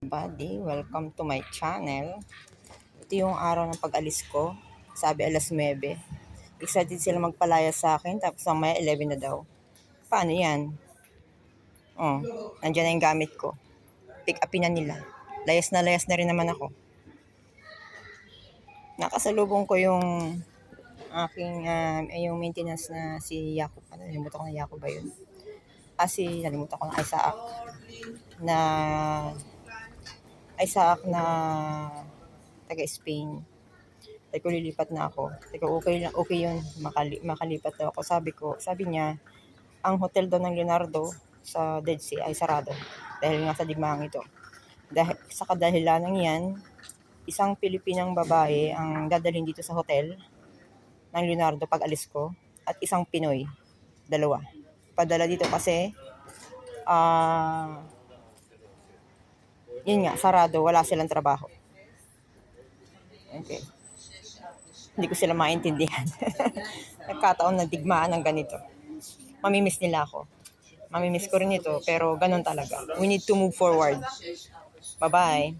Buddy, welcome to my channel. Ito yung araw ng pag-alis ko. Sabi alas 9. Excited sila magpalaya sa akin, tapos mamaya 11 na daw. Paano yan? Oh, nandiyan na yung gamit ko. Pick upin na nila. Layas na rin naman ako. Nakasalubong ko yung aking yung maintenance na si Yakob. Nalimutan ko na Yakob ba yun? Nalimutan ko na Isaac na taga Spain. Sabi ko, lilipat na ako. Sabi ko, okay yun, makalipat daw ako. Sabi niya, ang hotel daw ng Leonardo sa Dead Sea ay sarado. Dahil nga sa digmaang ito. Sa kadahilan ng yan, isang Pilipinang babae ang dadalhin dito sa hotel ng Leonardo pag alis ko. At isang Pinoy. 2. Padala dito kasi, yun nga, sarado, wala silang trabaho. Okay. Hindi ko sila maintindihan. Nagkataon na digmaan ng ganito. Mamimiss nila ako. Mamimiss ko rin ito, pero ganun talaga. We need to move forward. Bye-bye.